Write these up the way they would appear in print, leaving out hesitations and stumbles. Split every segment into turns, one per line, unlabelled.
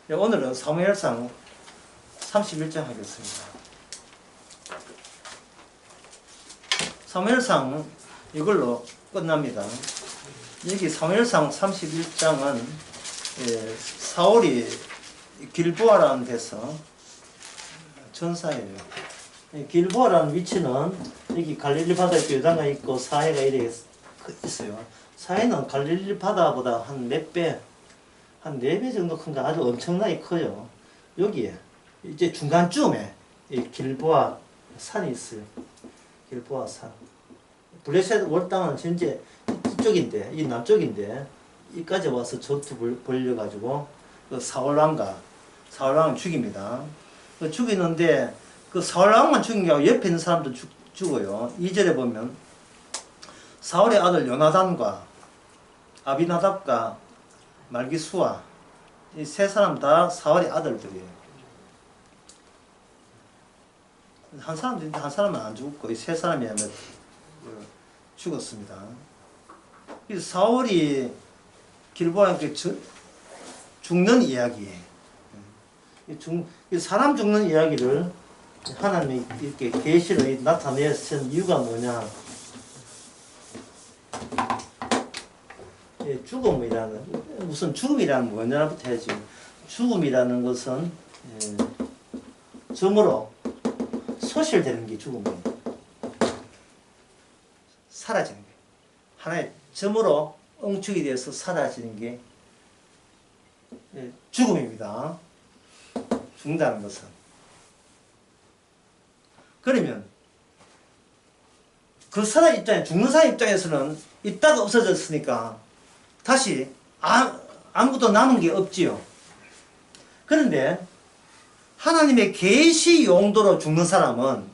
네, 오늘은 사무엘상 31장 하겠습니다. 사무엘상 이걸로 끝납니다. 여기 사무엘상 31장은 사울이 길보아라는 데서 전사예요. 길보아라는 위치는 여기 갈릴리 바다에 요단강 있고 사해가 이렇게 있어요. 사해는 갈릴리 바다보다 한 몇 배, 한 4배 정도 큰가 아주 엄청나게 커요. 여기에 이제 중간쯤에 이 길보아 산이 있어요. 길보아 산. 블레셋 월당은 현재 이쪽인데, 이 남쪽인데, 이까지 와서 전투 벌려가지고 그 사울왕을 죽입니다. 죽이는데 그 사울왕만 죽인 게 아니라 옆에 있는 사람도 죽어요. 2절에 보면 사울의 아들 요나단과 아비나답과 말기수아 이 세 사람 다 사울의 아들들이에요. 한 사람은 안 죽었고 이 세 사람이 죽었습니다. 그래서 사울이 길보아에게 죽는 이야기예요. 사람 죽는 이야기를 하나님이 이렇게 계시로 나타내신 이유가 뭐냐? 죽음이라는, 우선 죽음이라는 뭐냐부터 해야지. 죽음이라는 것은 점으로 소실되는 게 죽음이에요. 사라지는 게. 하나의 점으로 엉축이 되어서 사라지는 게 죽음입니다. 죽는다는 것은. 그러면 그 사람 입장에, 죽는 사람 입장에서는 있다가 없어졌으니까 다시 아무것도 남은 게 없지요. 그런데 하나님의 계시 용도로 죽는 사람은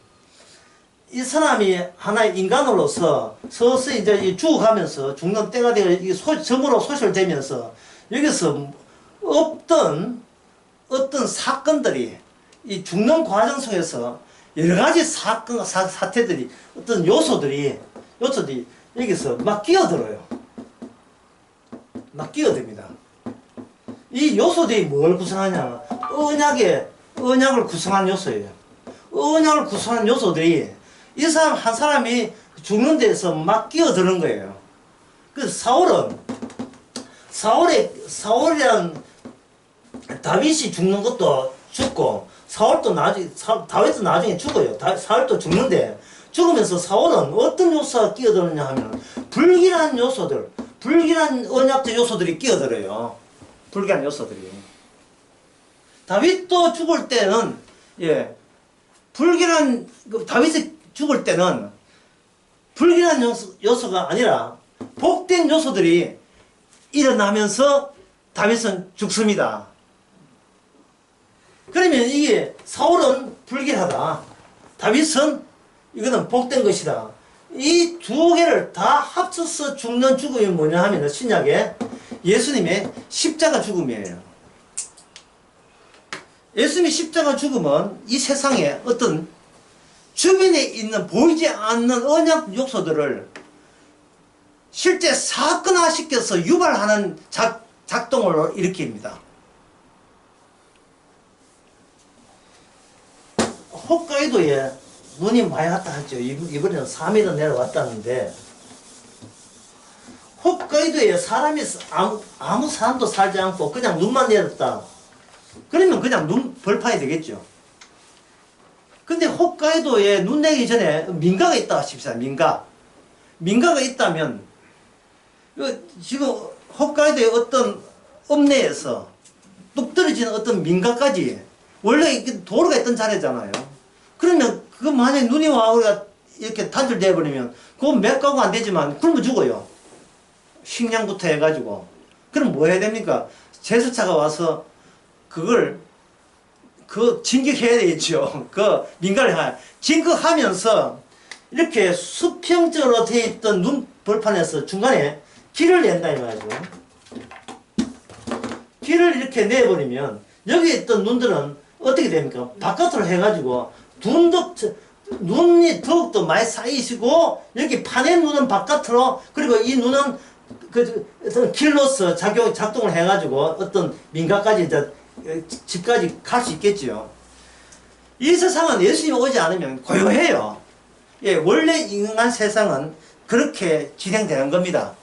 이 사람이 하나의 인간으로서 서서히 이제 죽어가면서 죽는 때가 되어 점으로 소실되면서 여기서 어떤 사건들이 이 죽는 과정 속에서 여러 가지 사태들이 어떤 요소들이 여기서 막 끼어들어요. 막 끼어듭니다. 이 요소들이 뭘 구성하냐? 언약을 구성한 요소예요. 언약을 구성한 요소들이 이 사람 한 사람이 죽는 데서 막 끼어드는 거예요. 그래서 사울이란 다윗이 죽는 것도 죽고 다윗도 나중에 죽어요. 사울도 죽는데 죽으면서 사울은 어떤 요소가 끼어드느냐 하면 불길한 요소들, 불길한 언약적 요소들이 끼어들어요. 불길한 요소들이. 다윗도 죽을 때는 다윗이 죽을 때는 불길한 요소가 아니라 복된 요소들이 일어나면서 다윗은 죽습니다. 그러면 이게 사울은 불길하다. 다윗은 이거는 복된 것이다. 이 두 개를 다 합쳐서 죽는 죽음이 뭐냐 하면 신약에 예수님의 십자가 죽음이에요. 예수님의 십자가 죽음은 이 세상에 어떤 주변에 있는 보이지 않는 언약 요소들을 실제 사건화시켜서 유발하는 작동을 일으킵니다. 홋카이도에 눈이 많이 왔다 하죠. 이번에는 3m 내려왔다는데 홋카이도에 사람이 아무 사람도 살지 않고 그냥 눈만 내렸다. 그러면 그냥 눈 벌판이 되겠죠. 근데 홋카이도에 눈 내리기 전에 민가가 있다 하십시다. 민가가 있다면 지금 홋카이도의 어떤 읍내에서 뚝 떨어지는 어떤 민가까지 원래 도로가 있던 자리잖아요. 그러면 그 만약에 눈이 와 우리가 이렇게 단절돼 버리면 그건 몇 가구 안 되지만 굶어 죽어요. 식량부터 해가지고. 그럼 뭐 해야 됩니까? 제수차가 와서 진격해야 되겠죠. 민가를 진격하면서 이렇게 수평적으로 되어 있던 눈 벌판에서 중간에 길을 낸다 이 말이죠. 길을 이렇게 내버리면 여기에 있던 눈들은 어떻게 됩니까? 바깥으로 해가지고 눈이 더욱더 많이 쌓이시고 여기 판의 눈은 바깥으로 그리고 이 눈은 어떤 길로서 작동을 해가지고 어떤 민가까지 이제 집까지 갈 수 있겠지요. 이 세상은 예수님이 오지 않으면 고요해요. 예, 원래 인간 세상은 그렇게 진행되는 겁니다.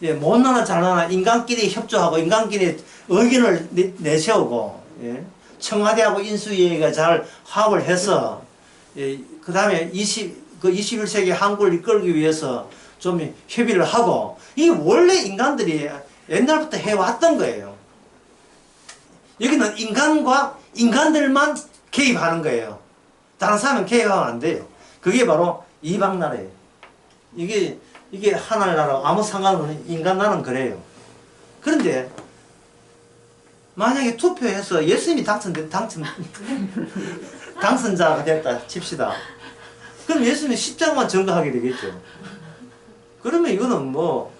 예, 못나나 잘나나 인간끼리 협조하고 인간끼리 의견을 내세우고, 예, 청와대하고 인수위가 잘 화합을 해서, 예, 그 다음에 21세기 한국을 이끌기 위해서 좀 협의를 하고, 이 원래 인간들이 옛날부터 해왔던 거예요. 여기는 인간과 인간들만 개입하는 거예요. 다른 사람은 개입하면 안 돼요. 그게 바로 이방나라예요. 이게 하나의 나라, 아무 상관없는 인간나라는 그래요. 그런데 만약에 투표해서 예수님이 당선자가 됐다 칩시다. 그럼 예수님이 십자가만 전가하게 되겠죠. 그러면 이거는 뭐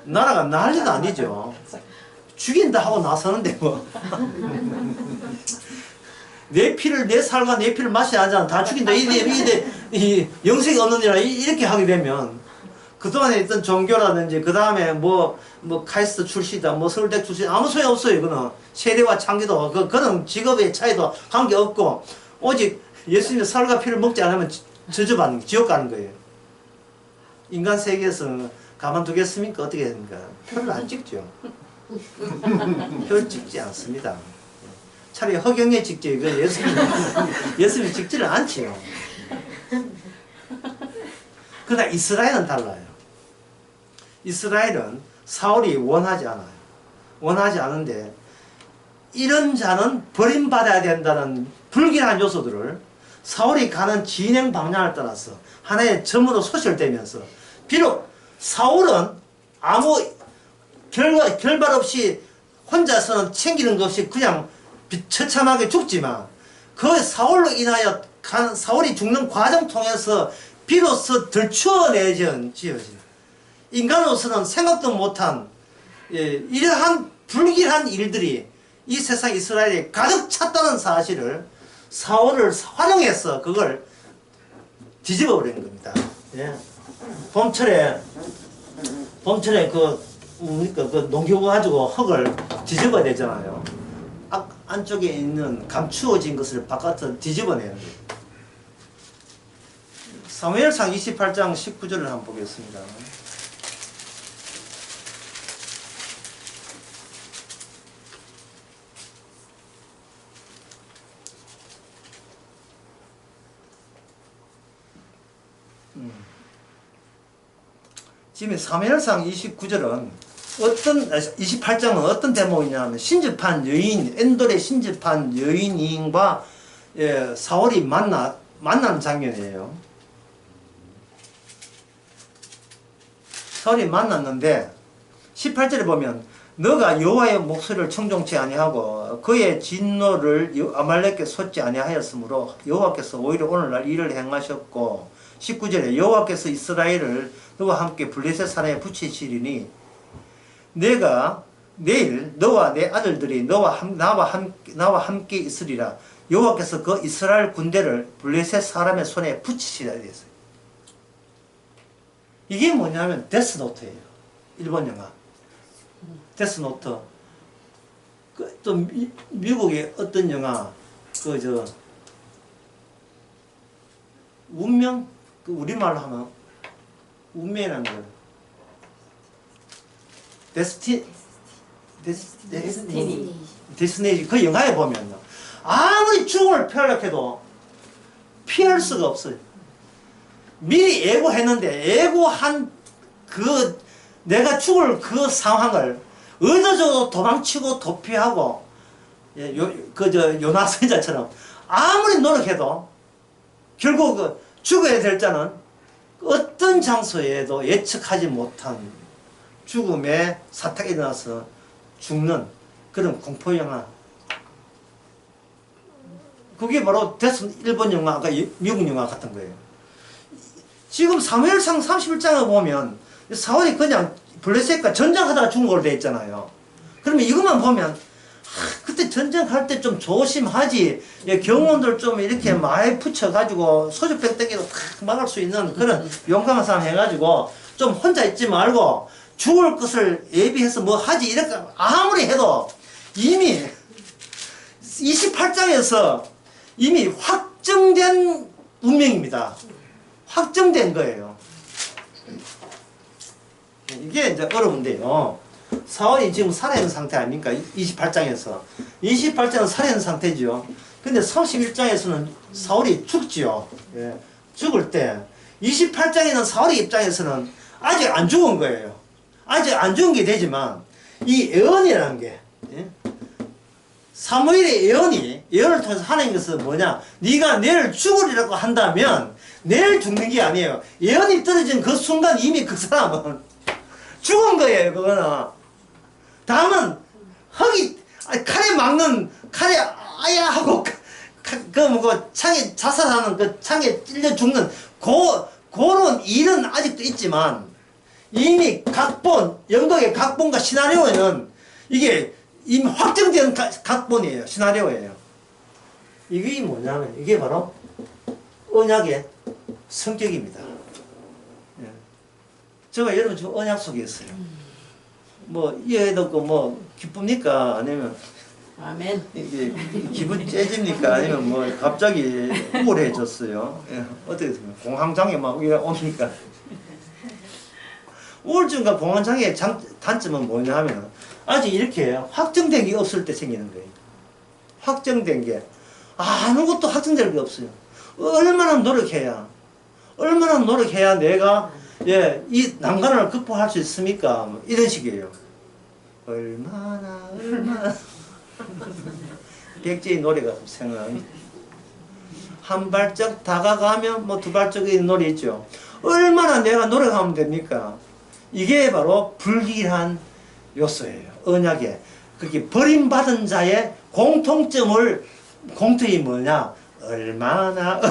나라가 난리도 아니죠. 죽인다 하고 나서는데 뭐 내 피를, 내 살과 내 피를 마셔야 하잖아. 다 죽인다. 이 영생이 없는 일이라 이렇게 하게 되면 그동안에 있던 종교라든지 그 다음에 뭐 카이스트 출시다, 뭐 서울대 출시 아무 소용 없어요. 이거는 세대와 창기도 그런 직업의 차이도 관계 없고 오직 예수님의 살과 피를 먹지 않으면 저주받는 지옥 가는 거예요. 인간 세계에서 가만두겠습니까? 어떻게 됩니까? 표를 안 찍죠. 표를 찍지 않습니다. 차라리 허경에 찍지, 예수님 찍지를 않지요. 그러나 이스라엘은 달라요. 이스라엘은 사울이 원하지 않아요. 원하지 않은데, 이런 자는 버림받아야 된다는 불길한 요소들을 사울이 가는 진행 방향을 따라서 하나의 점으로 소실되면서, 비록 사울은 아무 결발 없이 혼자서는 챙기는 것 없이 그냥 처참하게 죽지만 그 사울로 인하여 사울이 죽는 과정 통해서 비로소 덜 추워내진 인간으로서는 생각도 못한 이러한 불길한 일들이 이 세상 이스라엘에 가득 찼다는 사실을 사울을 활용해서 그걸 뒤집어 버린 겁니다. 예. 봄철에 그 농기구 가지고 흙을 뒤집어야 되잖아요. 안쪽에 있는 감추어진 것을 바깥으로 뒤집어내는 거예요. 사무엘상 28장 19절을 한번 보겠습니다. 지금 사무엘상 29절은 28장은 어떤 대목이냐면 신접한 여인, 엔돌에 신접한 여인과 사울이 만나는 장면이에요. 사울이 만났는데 18절에 보면 너가 여호와의 목소리를 청종치 아니하고 그의 진노를 아말렉에 솟지 아니하였으므로 여호와께서 오히려 오늘날 이를 행하셨고 19절에 여호와께서 이스라엘을 너와 함께 블레셋 산에 붙이시리니 내가 내일 너와 내 아들들이 나와 함께 있으리라. 여호와께서 그 이스라엘 군대를 블레셋 사람의 손에 붙이시라 했어요. 이게 뭐냐면 데스노트예요. 일본 영화. 데스노트. 또 미국의 어떤 영화 운명? 우리말로 하면 운명이라는 걸 데스티니 그 영화에 보면요 아무리 죽음을 피하려고 해도 피할 수가 없어요. 미리 예고했는데 예고한 내가 죽을 그 상황을 의도적으로 도망치고 도피하고 요나선자처럼 아무리 노력해도 결국 죽어야 될 자는 어떤 장소에도 예측하지 못한 죽음의 사태가 일어나서 죽는 그런 공포영화. 그게 바로 일본 영화, 미국 영화 같은 거예요. 지금 사무엘상 31장을 보면 사울이 그냥 블레셋과 전쟁하다가 죽은 걸로 되어 있잖아요. 그러면 이것만 보면 그때 전쟁할 때 좀 조심하지. 경호원들 좀 이렇게 많이 붙여가지고 소주병 땡기도 탁 막을 수 있는 그런 용감한 사람 해가지고 좀 혼자 있지 말고 죽을 것을 예비해서 뭐 하지. 이렇게 아무리 해도 이미 28장에서 이미 확정된 운명입니다. 확정된 거예요. 이게 이제 어려운데요. 사울이 지금 살아있는 상태 아닙니까? 28장에서. 28장은 살아있는 상태죠. 근데 31장에서는 사울이 죽지요. 예. 죽을 때 28장에는 사울의 입장에서는 아직 안 죽은 거예요. 아직 안 죽은 게 되지만 이 예언이라는 게, 예? 사무엘의 예언을 통해서 하나님께서 뭐냐, 네가 내일 죽으리라고 한다면 내일 죽는 게 아니에요. 예언이 떨어진 그 순간 이미 그 사람은 죽은 거예요. 그거는 다음은 흙이 칼에 막는, 칼에 아야 하고 그 창에 자살하는, 그 창에 찔려 죽는 그런 일은 아직도 있지만 이미 각본, 연극의 각본과 시나리오에는 이게 이미 확정된 각본이에요. 시나리오예요. 이게 뭐냐면 이게 바로 언약의 성격입니다. 예. 제가 여러분 지금 언약 속에 있어요. 뭐 이해도 없고 뭐 기쁩니까? 아니면
아멘.
이게 기분 째집니까? 아니면 뭐 갑자기 우울해졌어요? 예. 어떻게 됩니까? 공황장애 막 이래 옵니까? 우울증과 공황장애의 단점은 뭐냐 하면 아직 이렇게 확정된 게 없을 때 생기는 거예요. 확정된 게 아무것도 확정될 게 없어요. 얼마나 노력해야 내가 이 난관을 극복할 수 있습니까? 뭐 이런 식이에요. 얼마나 백제의 노래가 생각합니다. 한 발짝 다가가면 뭐 두 발짝의 노래 있죠. 얼마나 내가 노력하면 됩니까? 이게 바로 불길한 요소예요. 언약에. 그게 버림받은 자의 공통이 뭐냐? 얼마나.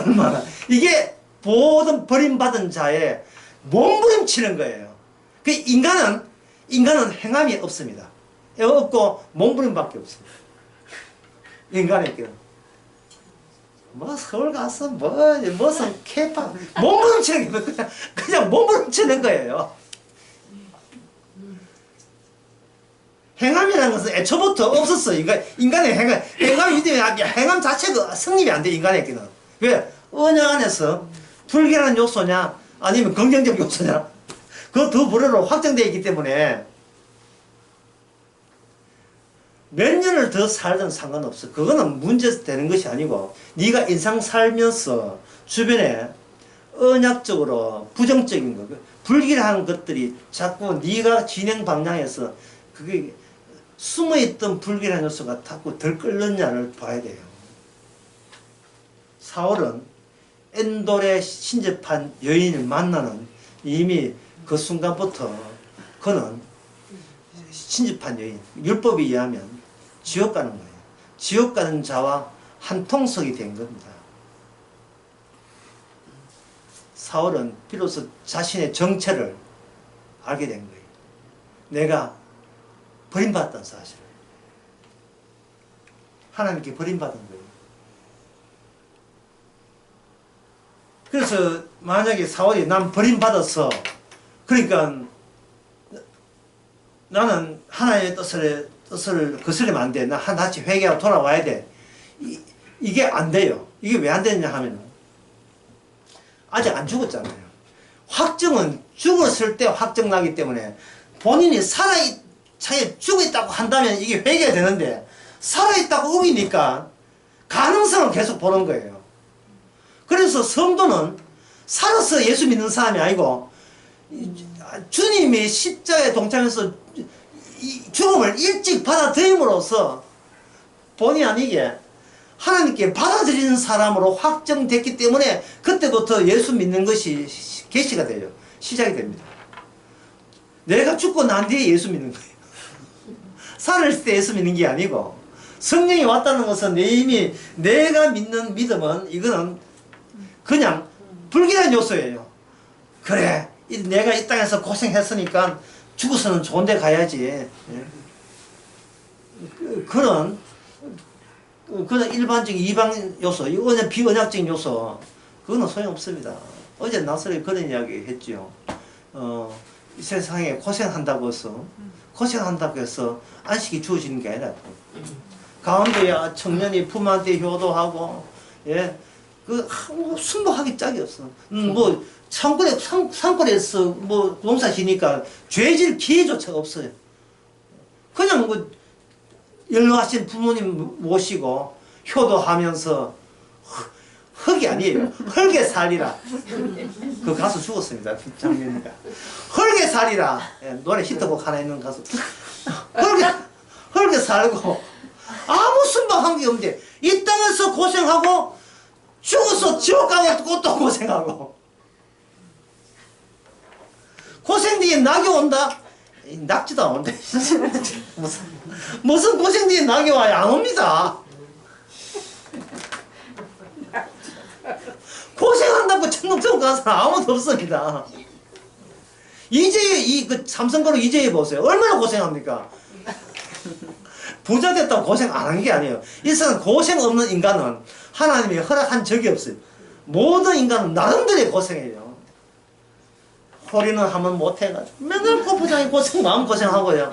이게 모든 버림받은 자의 몸부림치는 거예요. 그 인간은 행함이 없습니다. 없고 몸부림밖에 없습니다. 인간에게는. 뭐 서울 가서 무슨 케이팝 몸부림치는 게 그냥 몸부림치는 거예요. 행함이라는 것은 애초부터 없었어. 인간의 행함 자체가 성립이 안 돼, 인간에게는. 왜? 언약 안에서 불길한 요소냐, 아니면 긍정적 요소냐, 그 두 부류로 확정되어 있기 때문에 몇 년을 더 살든 상관없어. 그거는 문제되는 것이 아니고, 네가 인생 살면서 주변에 언약적으로 부정적인 거, 불길한 것들이 자꾸 네가 진행 방향에서 그게 숨어있던 불길한 요소가 자꾸 덜 끓느냐를 봐야 돼요. 사울은 엔돌에 신접한 여인을 만나는 이미 그 순간부터 그는 신접한 여인, 율법에 의하면 지옥 가는 거예요. 지옥 가는 자와 한 통속이 된 겁니다. 사울은 비로소 자신의 정체를 알게 된 거예요. 내가 버림받았다는 사실을. 하나님께 버림받은 거예요. 그래서 만약에 사울이 난 버림받았어. 그러니까 나는 하나님의 뜻을 거스르면 안 돼. 나 다시 회개하고 돌아와야 돼. 이게 안 돼요. 이게 왜 안 되느냐 하면 아직 안 죽었잖아요. 확정은 죽었을 때 확정나기 때문에 본인이 차에 죽어있다고 한다면 이게 회개가 되는데 살아있다고 우기니까 가능성을 계속 보는 거예요. 그래서 성도는 살아서 예수 믿는 사람이 아니고 주님이 십자가에 동참해서 죽음을 일찍 받아들임으로써 본의 아니게 하나님께 받아들이는 사람으로 확정됐기 때문에 그때부터 예수 믿는 것이 개시가 돼요. 시작이 됩니다. 내가 죽고 난 뒤에 예수 믿는 거예요. 살아있을 때 예수 믿는 게 아니고 성령이 왔다는 것은 이미 내가 믿는 믿음은 이거는 그냥 불길한 요소예요. 그래, 내가 이 땅에서 고생했으니까 죽어서는 좋은 데 가야지. 그런 일반적인 이방 요소, 이거는 비언약적인 요소, 그거는 소용없습니다. 어제 나설에 그런 이야기 했죠. 이 세상에 고생한다고 해서 안식이 주어지는 게 아니라 강원도에 청년이 부모한테 효도하고 예, 순복하기 짝이 없어. 뭐 산골에서 뭐 농사 지니까 죄질 기회조차 없어요. 그냥 뭐 연로하신 부모님 모시고 효도하면서 흙이 아니에요. 흙에 살리라. 그 가수 죽었습니다. 장면이가. 흙에 살리라. 예, 노래 히트곡 하나 있는 가수. 흙에 살고 아무 순박한 게 없는데 이 땅에서 고생하고 죽어서 지옥 가고 또 고생하고 고생 뒤에 낙이 온다? 낙지도 안 온다. 무슨 고생 뒤에 낙이 와요? 안 옵니다. 고생한다고 천둥성 가는 사람 아무도 없습니다. 그 삼성그룹 이재희 보세요. 얼마나 고생합니까? 부자 됐다고 고생 안 한 게 아니에요. 이 세상 고생 없는 인간은 하나님이 허락한 적이 없어요. 모든 인간은 나름대로 고생해요. 허리는 하면 못해가지고 맨날 골프장에 마음고생하고요.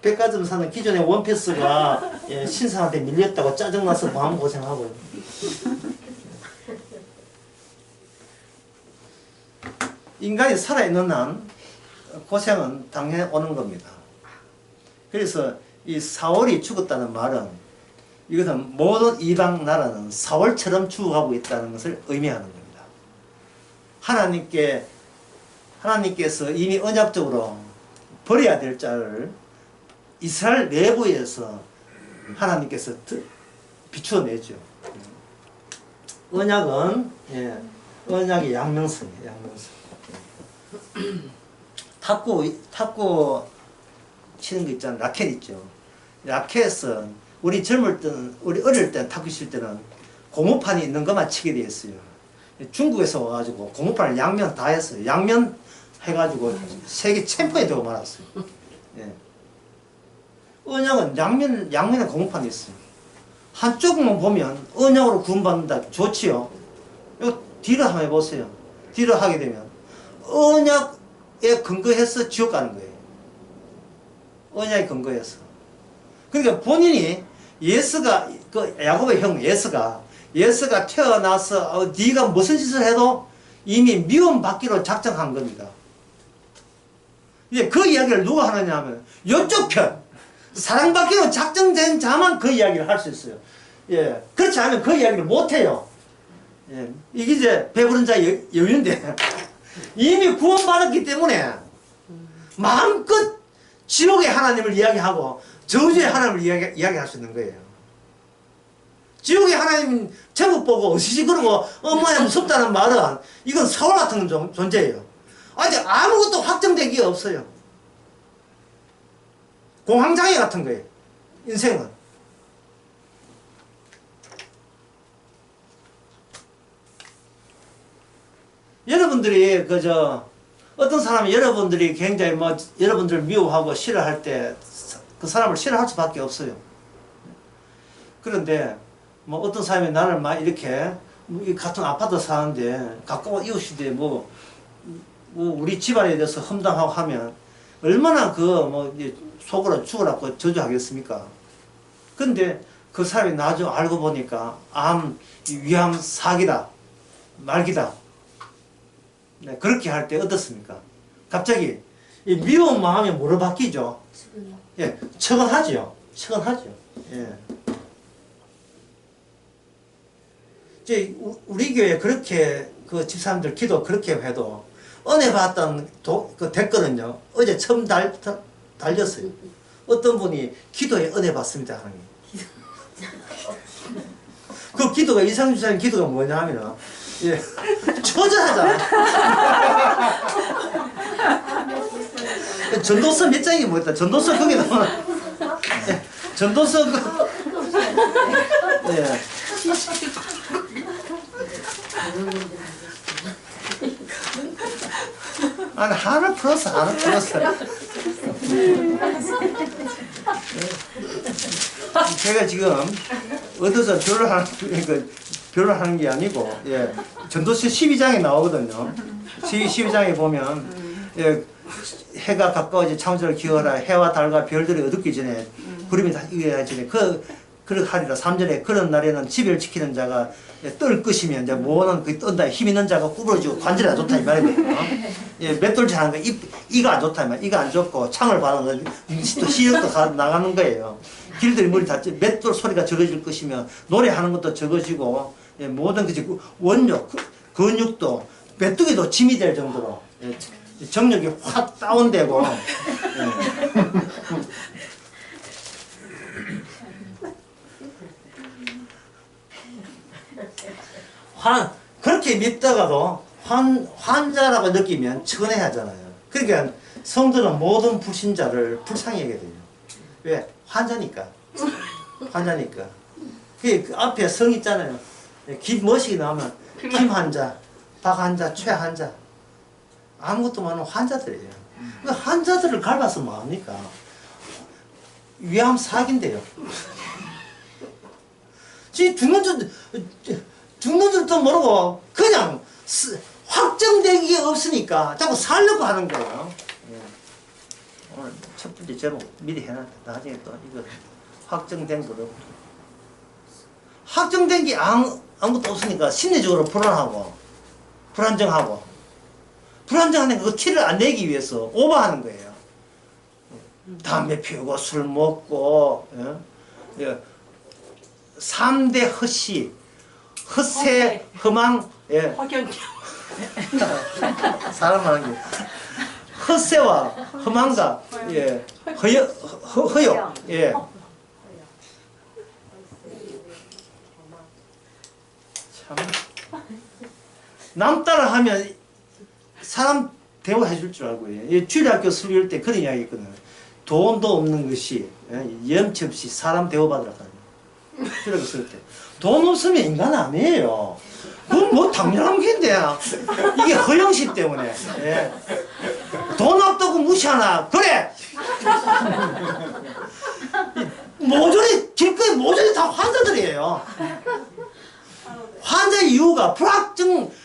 백화점 사는 기존의 원피스가 신사한테 밀렸다고 짜증나서 마음고생하고요. 인간이 살아있는 한 고생은 당연히 오는 겁니다. 그래서 이 사월이 죽었다는 말은 이것은 모든 이방 나라는 사월처럼 죽어가고 있다는 것을 의미하는 겁니다. 하나님께서 이미 언약적으로 버려야 될 자를 이스라엘 내부에서 하나님께서 비추어내죠. 언약의 양면성이에요. 양면성. 탁구 치는 거 있잖아요. 라켓 있죠. 라켓은 우리 어릴 때 탁구 칠 때는 고무판이 있는 것만 치게 돼 있어요. 중국에서 와가지고 고무판을 양면 다 했어요. 양면 해가지고 세계 챔피언이 되고 말았어요. 예. 언약은 양면에 고무판이 있어요. 한쪽만 보면 언약으로 구원받는다. 좋지요. 이거 뒤로 한번 해보세요. 뒤로 하게 되면 언약에 근거해서 지옥 가는 거예요. 언약에 근거해서. 그러니까 본인이 야곱의 형 예스가 태어나서 네가 무슨 짓을 해도 이미 미움받기로 작정한 겁니다. 이제 그 이야기를 누가 하느냐 하면 이쪽 편 사랑받기로 작정된 자만 그 이야기를 할 수 있어요. 예, 그렇지 않으면 그 이야기를 못해요. 예, 이게 이제 배부른 자의 여유인데 이미 구원받았기 때문에 마음껏 지옥의 하나님을 이야기하고 저주의 하나님을 이야기할 수 있는 거예요. 지옥의 하나님 제목 보고 어시시 그러고 엄마야 무섭다는 말은 이건 사울 같은 존재예요. 아직 아무것도 확정된 게 없어요. 공황장애 같은 거예요. 인생은. 여러분들이 어떤 사람이 여러분들이 굉장히 여러분들을 미워하고 싫어할 때 그 사람을 싫어할 수밖에 없어요. 그런데 어떤 사람이 나를 막 이렇게 같은 아파트 사는데 가까운 이웃인데 우리 집안에 대해서 험담하고 하면 얼마나 속으로 죽으라고 저주하겠습니까? 근데 그 사람이 나중에 알고 보니까 위암 사기다 말기다. 네, 그렇게 할 때 어떻습니까? 갑자기 이 미운 마음이 뭐로 바뀌죠? 예, 처근하지요. 예. 이제 우리 교회 그렇게 그 집사람들 기도 그렇게 해도 은혜 받았던 그 댓글은요. 어제 처음 달렸어요. 어떤 분이 기도에 은혜 받습니다 하는 게. 그 기도가 이상준 사님 기도가 뭐냐 하면은 예, 초조하잖아. 전도서 몇 장이 뭐였다. 전도서 거기 나와. 예, 전도서 예. 아니 하나 풀었어. 제가 지금 얻어서 별로 하나 결혼하는 게 아니고, 예. 전도서 12장에 나오거든요. 12장에 보면, 예, 해가 가까워지 창조를 기어라. 해와 달과 별들이 어둡기 전에, 구름이 다 이겨야 전에, 그렇게 하리라. 3절에 그런 날에는 지배를 지키는 자가 뜰 것이면, 이제 모든 그 뜬다. 힘 있는 자가 구부러지고 관절이 안 좋다. 이 말이거든요. 예, 맷돌질 하는 거, 이가 안 좋다. 이 말. 이가 안 좋고, 창을 바는 거, 또 시력도 나가는 거예요. 길들이 머리 다치, 맷돌 소리가 적어질 것이며, 노래하는 것도 적어지고, 예, 모든 그 원력, 근육도, 메뚜기도 짐이 될 정도로, 예, 정력이 확 다운되고, 예. 그렇게 믿다가도 환자라고 느끼면 천해하잖아요. 그러니까 성도는 모든 불신자를 불쌍히 여겨야 돼요. 왜? 환자니까. 환자니까. 그 앞에 성 있잖아요. 멋이 나오면 김 환자, 박 환자, 최 환자. 아무것도 많은 환자들이에요. 그 환자들을 갈봐서 뭐합니까? 위암 사기인데요. 죽는 줄도 모르고 그냥 확정된 게 없으니까 자꾸 살려고 하는 거예요. 예. 오늘 첫 번째 제목 미리 해놨다. 나중에 또 이거 확정된 거로. 확정된 게 아무것도 없으니까 심리적으로 불안하고 불안정하고 불안정한 그 티를 안 내기 위해서 오버하는 거예요. 담배 피우고 술 먹고, 예. 3대 허시, 헛새, 허망, 예. 사람 말하는 게 헛새와 허망과, 예. 허욕, 예. 참. 남 따라 하면 사람 대우해 줄 줄 알고, 예. 주일학교 설교할 때 그런 이야기 있거든요. 돈도 없는 것이, 예. 염치 없이 사람 대우받으라 하는. 주일학교 설교할 때. 돈 없으면 인간 아니에요. 그건 뭐 당연한 게인데. 이게 허영심 때문에. 예. 돈 없다고 무시하나? 그래! 모조리, 길거리 모조리 다 환자들이에요. 환자의 이유가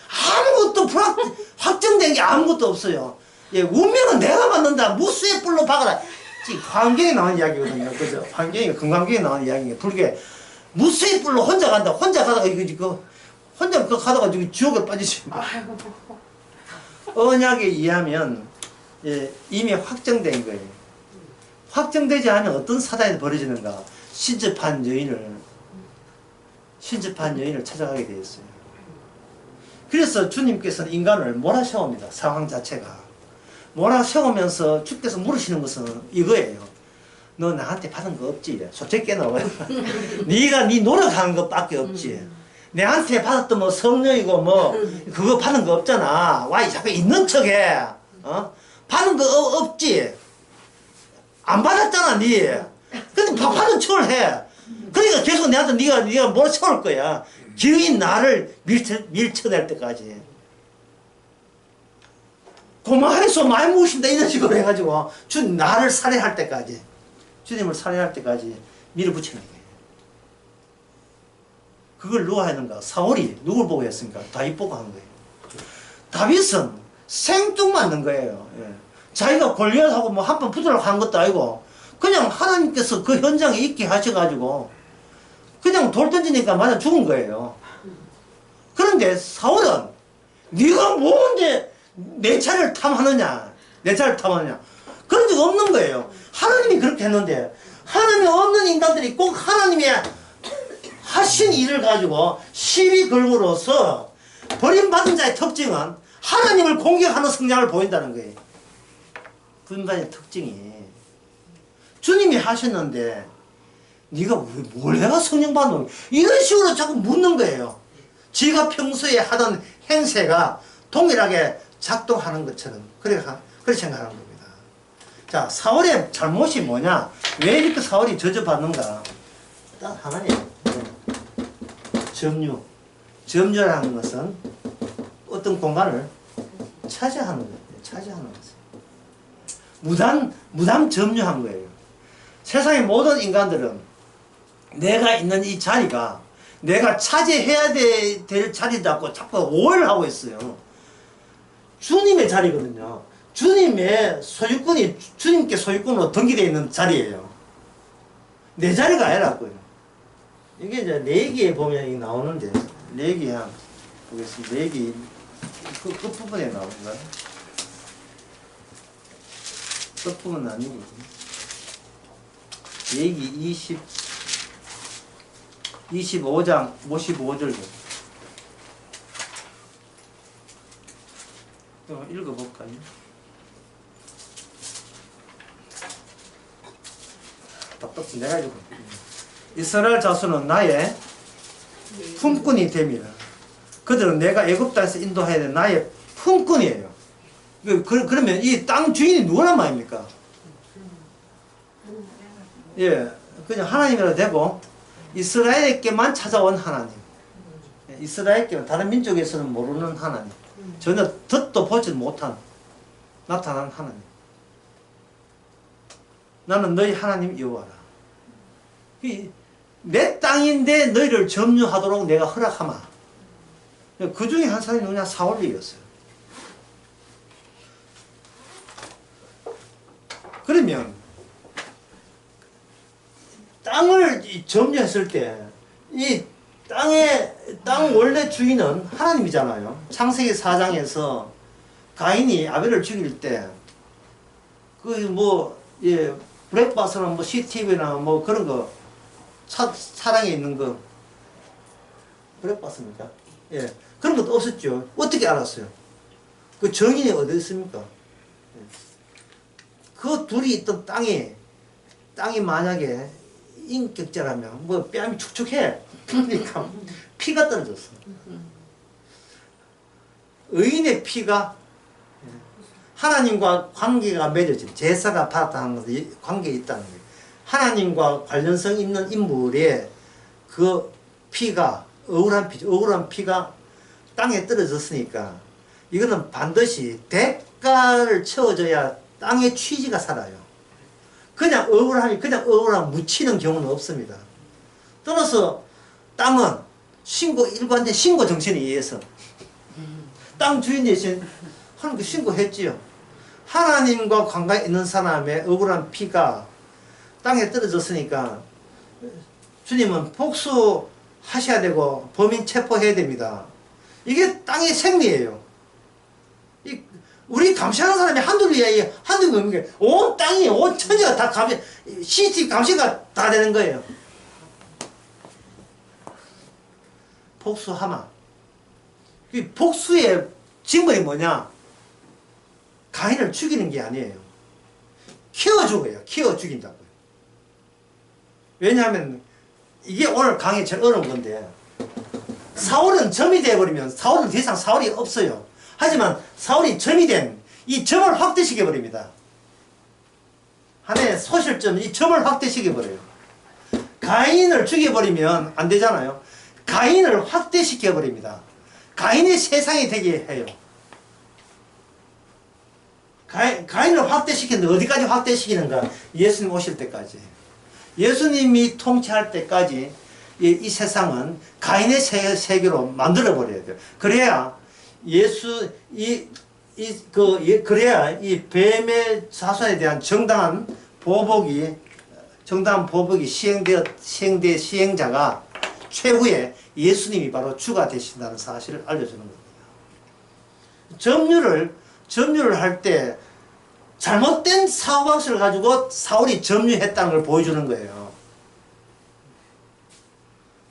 아무것도 확정된 게 아무것도 없어요. 예, 운명은 내가 만든다. 무수의 뿔로 박아라. 지금 환경에 나오는 이야기거든요. 그죠? 건강경에 나오는 이야기예요. 불교 무수의 뿔로 혼자 간다. 혼자 가다가 혼자 가다가 지옥에 빠지시면 언약에 의하면 예, 이미 확정된 거예요. 확정되지 않으면 어떤 사단이 벌어지는가? 신접한 여인을 찾아가게 되었어요. 그래서 주님께서는 인간을 몰아세웁니다. 상황 자체가. 몰아세우면서 주께서 물으시는 것은 이거예요. 너 나한테 받은 거 없지? 솔직히 깨나와요. 네가 네 노력하는 것밖에 없지. 내한테 받았던 뭐 성령이고 뭐 그거 받은 거 없잖아. 와, 자꾸 있는 척해. 받은 거 없지. 안 받았잖아, 네. 근데 받은 척을 해. 그러니까 계속 내한테 네가 몰아세울 거야. 기어이 나를 밀쳐낼 때까지. 고마해서 많이 모신다 이런 식으로 해가지고 나를 살해할 때까지, 주님을 살해할 때까지 밀어붙이는 거예요. 그걸 누가 했는가? 사울이 누굴 보고 했습니까? 다윗 보고 한 거예요. 다윗은 생뚱맞는 거예요. 예. 자기가 골리앗하고 뭐 한 번 붙으려고 한 것도 아니고 그냥 하나님께서 그 현장에 있게 하셔가지고 그냥 돌 던지니까 맞아 죽은 거예요. 그런데 사울은 네가 뭔데 내 차를 탐하느냐, 내 차를 탐하느냐, 그런 적 없는 거예요. 하나님이 그렇게 했는데, 하나님이 없는 인간들이 꼭 하나님이 하신 일을 가지고 시비 걸고로서 버림받은 자의 특징은 하나님을 공격하는 성향을 보인다는 거예요. 그 인간의 특징이. 주님이 하셨는데 네가 뭘 해가 성령 받는 거야? 이런 식으로 자꾸 묻는 거예요. 지가 평소에 하던 행세가 동일하게 작동하는 것처럼 그렇게 생각하는 겁니다. 자, 사울의 잘못이 뭐냐? 왜 이렇게 사울이 저주받는가? 딱 하나예요. 점유라는 것은 어떤 공간을 차지하는 거예요. 차지하는 것은 무단 점유한 거예요. 세상의 모든 인간들은 내가 있는 이 자리가 내가 차지해야 될 자리 잡고 자꾸 오해를 하고 있어요. 주님의 자리거든요. 주님의 소유권이 주님께 소유권으로 등기되어 있는 자리예요. 내 자리가 아니라고요. 이게 이제 레기에 보면 나오는데, 레기 한 보겠습니다. 레기 그 끝부분에 나오는가요? 끝부분은 아니고 레기 25장 55절 읽어볼까요? 답답해 내가 읽어. 이스라엘 자손은 나의 품꾼이 됩니다. 그들은 내가 애굽 땅에서 인도해야 될 나의 품꾼이에요. 그러면 이 땅 주인이 누구란 말입니까? 예, 그냥 하나님이라 되고 이스라엘에게만 찾아온 하나님. 이스라엘에게만, 다른 민족에서는 모르는 하나님. 전혀 듣도 보지 못한 나타난 하나님. 나는 너희 하나님 여호와라. 내 땅인데 너희를 점유하도록 내가 허락하마. 그 중에 한 사람이 누구냐? 사울이었어요. 그러면 땅을 점유했을 때 이 땅 원래 주인은 하나님이잖아요. 창세기 4장에서 가인이 아벨을 죽일 때 브렉바스나 CTV나 그런 거 차량에 있는 거 브렉바스입니까? 예, 그런 것도 없었죠. 어떻게 알았어요? 그 정인이 어디 있습니까? 그 둘이 있던 땅이 만약에 인격자라면 뺨이 축축해. 그러니까 피가 떨어졌어. 의인의 피가 하나님과 관계가 맺어진, 제사가 받았다는 것이 관계에 있다는 거예요. 하나님과 관련성 있는 인물의 그 피가 억울한 피가 땅에 떨어졌으니까 이거는 반드시 대가를 채워줘야 땅의 취지가 살아요. 그냥 억울함 묻히는 경우는 없습니다. 따라서 땅은 일관된 신고 정신에 의해서 땅 주인 대신 하나님께 신고했지요. 하나님과 관계에 있는 사람의 억울한 피가 땅에 떨어졌으니까 주님은 복수하셔야 되고 범인 체포해야 됩니다. 이게 땅의 생리예요. 우리 감시하는 사람이 한두 명이 온 땅이, 온 천지가 다 CCTV 감시가 다 되는 거예요. 복수하마. 이 복수의 징벌이 뭐냐? 가인을 죽이는 게 아니에요. 키워 죽어요. 키워 죽인다고요. 왜냐하면 이게 오늘 강의 제일 어려운 건데, 사울은 점이 되어버리면 사울은 더 이상 사울이 없어요. 하지만 사울이 점이 된 이 점을 확대시켜버립니다. 하나의 소실점, 이 점을 확대시켜버려요. 가인을 죽여버리면 안 되잖아요. 가인을 확대시켜버립니다. 가인의 세상이 되게 해요. 가인을 확대시키는데 어디까지 확대시키는가? 예수님 오실 때까지. 예수님이 통치할 때까지 이 세상은 가인의 세계로 만들어버려야 돼요. 그래야 그래야 이 뱀의 자손에 대한 정당한 보복이 시행자가 최후에 예수님이 바로 주가 되신다는 사실을 알려주는 겁니다. 점유를 할 때 잘못된 사고방식을 가지고 사울이 점유했다는 걸 보여주는 거예요.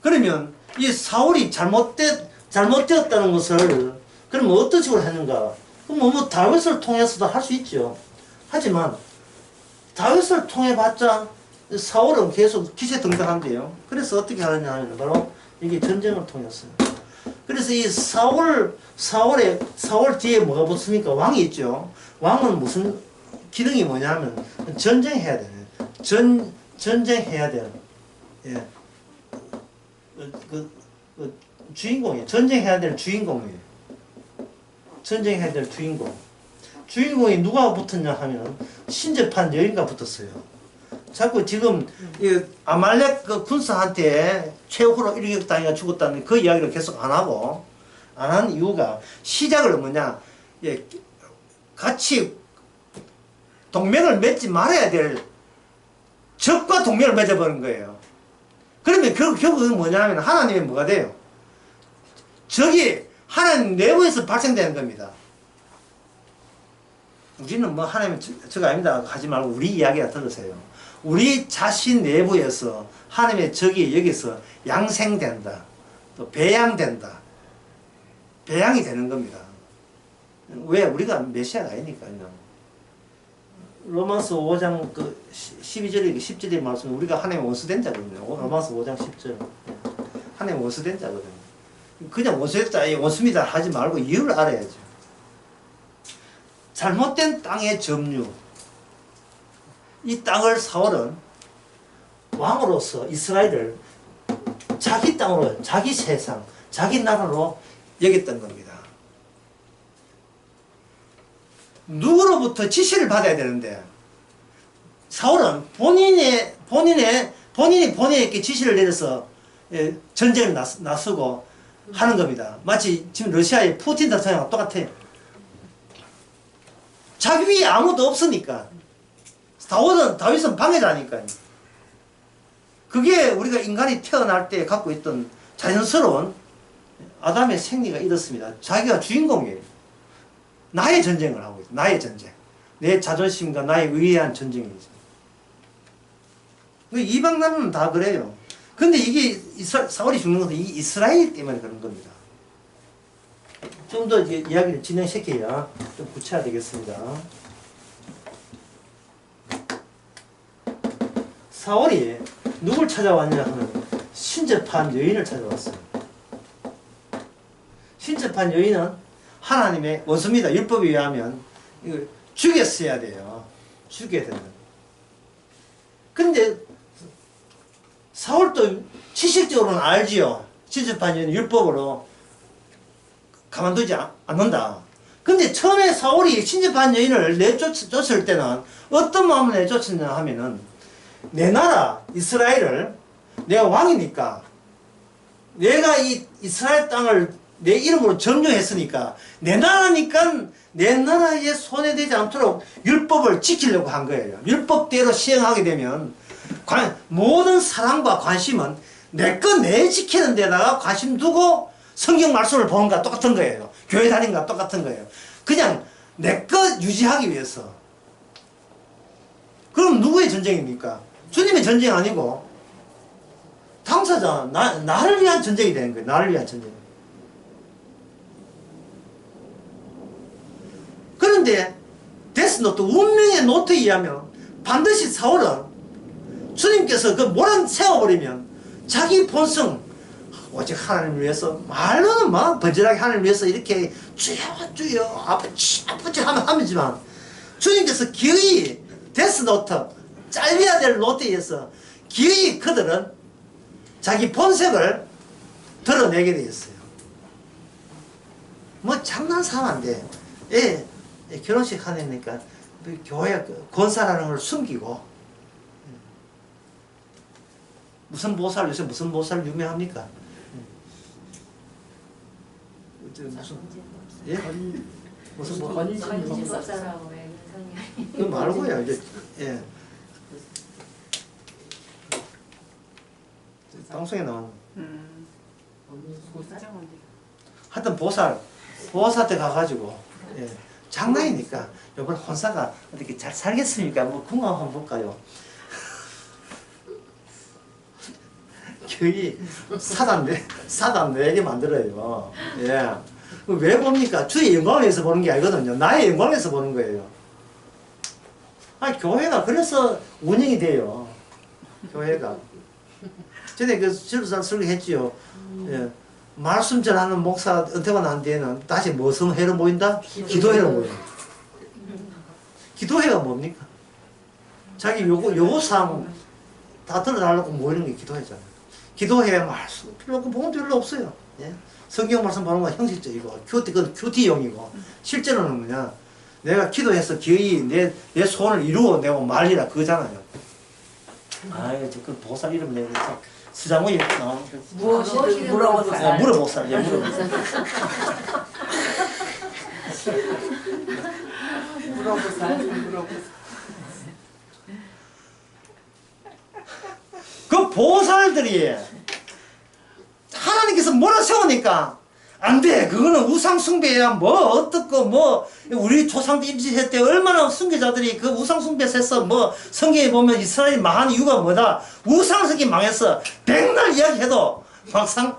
그러면 이 사울이 잘못되었다는 것을 그러면 어떤 식으로 했는가? 그럼 다윗을 통해서도 할 수 있죠. 하지만 다윗을 통해 봤자 사울은 계속 기세등등한데요. 그래서 어떻게 하느냐 하면 바로 이게 전쟁을 통해서요. 그래서 이 사울 뒤에 뭐가 붙습니까? 왕이 있죠. 왕은 무슨 기능이 뭐냐면 전쟁해야 돼요. 전쟁해야 돼요. 예. 주인공이에요. 전쟁해야 될 주인공이에요. 전쟁해야 될 주인공. 주인공이 누가 붙었냐 하면 신접한 여인과 붙었어요. 자꾸 지금 이 아말렉 그 군사한테 최후로 일격당해가 죽었다는 그 이야기를 계속 안 하고 안 하는 이유가 시작을 뭐냐 예, 같이 동맹을 맺지 말아야 될 적과 동맹을 맺어버린 거예요. 그러면 결국은 뭐냐면 하나님의 뭐가 돼요? 적이 하나님 내부에서 발생되는 겁니다. 우리는 뭐 하나님의 적 아닙니다 하지 말고 우리 이야기가 들으세요. 우리 자신 내부에서 하나님의 적이 여기서 양생된다. 또 배양된다. 배양이 되는 겁니다. 왜? 우리가 메시아가 아니니까요. 로마서 5장 그 12절에 10절의 말씀 우리가 하나님의 원수된 자거든요. 로마서 5장 10절. 하나님의 원수된 자거든요. 그냥 원수됐다, 원수입니다 하지 말고 이유를 알아야죠. 잘못된 땅의 점유. 이 땅을 사울은 왕으로서 이스라엘을 자기 땅으로, 자기 세상, 자기 나라로 여겼던 겁니다. 누구로부터 지시를 받아야 되는데 사울은 본인이 본인에게 지시를 내려서 전쟁을 나서고 하는 겁니다. 마치 지금 러시아의 푸틴 대통령과 똑같아요. 자기 위에 아무도 없으니까. 다윗은 방해자니까요. 그게 우리가 인간이 태어날 때 갖고 있던 자연스러운 아담의 생리가 이렇습니다. 자기가 주인공이에요. 나의 전쟁을 하고 있어요. 나의 전쟁. 내 자존심과 나의 의의한 전쟁이죠. 이방 나라는 다 그래요. 근데 이게 사울이 죽는 것은 이 이스라엘 때문에 그런 겁니다. 좀 더 이야기를 진행시켜야 좀 구체화되겠습니다. 사울이 누굴 찾아왔냐 하면 신접한 여인을 찾아왔어요. 신접한 여인은 하나님의 원수입니다. 율법에 의하면 죽였어야 돼요. 죽여야 된다. 근데 사울도 지식적으로는 알지요. 신접한 여인 율법으로 가만두지 않는다. 근데 처음에 사울이 신접한 여인을 내쫓을 때는 어떤 마음으로 내쫓았냐 하면은 내 나라 이스라엘을 내가 왕이니까 내가 이 이스라엘 땅을 내 이름으로 점유했으니까 내 나라니까 내 나라에 손해되지 않도록 율법을 지키려고 한 거예요. 율법대로 시행하게 되면 모든 사랑과 관심은 내 거 내 지키는 데다가 관심 두고 성경 말씀을 보는 것과 똑같은 거예요. 교회 다니는 것과 똑같은 거예요. 그냥 내 거 유지하기 위해서. 그럼 누구의 전쟁입니까? 주님의 전쟁이 아니고 당사자, 나를 위한 전쟁이 되는 거예요. 나를 위한 전쟁. 그런데 데스노트, 운명의 노트에 의하면 반드시 사울은 주님께서 그 모란 세워버리면 자기 본성, 오직 하나님을 위해서, 말로는 막 번질하게 하나님을 위해서 이렇게 주여 아프지 하면지만 주님께서 기어이 데스노트, 짧아야 될 노트에 의해서 기어이 그들은 자기 본색을 드러내게 되었어요. 뭐 장난삼한데 결혼식 하니까 교회 권사라는 걸 숨기고 무슨 보살, 요새 무슨 보살 유명합니까? 무슨 무슨
건진법사라고 왜
그 말고요. 이제 방송에 나오는 하여튼 보살한테 가가지고 장난이니까 이번 혼사가 어떻게 잘 살겠습니까? 뭐 궁합 한번 볼까요? 거의 사단 4개 만들어요. 왜 봅니까? 주의 영광을 위해서 보는 게 아니거든요. 나의 영광을 위해서 보는 거예요. 아니, 교회가 그래서 운영이 돼요. 교회가. 전에 그 지도사 설교했지요. 말씀 전하는 목사 은퇴가 난 뒤에는 다시 무슨 회로 모인다? 기도회로 모여. 기도회가 뭡니까? 자기 요구사항 다 들어달라고 모이는 게 기도회잖아요. 기도회 말씀 필요 없고 복음 별로 없어요. 성경 말씀 보는 건 형식적이고 큐티용이고 실제로는 뭐냐? 내가 기도해서 기어이 내 소원을 이루어 내고 말리라 그거잖아요. 아유, 그 보살 이름 내서 수장우이 나오는
무엇이든 물어보살.
물어보살. 예, 물어보살.
물어보살.
그 보살들이 하나님께서 몰아세우니까 안 돼. 그거는 우상숭배야. 뭐 어떻고 뭐 우리 조상들 임시세 때 얼마나 숭배자들이 그 우상숭배해서 뭐 성경에 보면 이스라엘이 망한 이유가 뭐다. 우상성이 망해서 백날 이야기해도 막상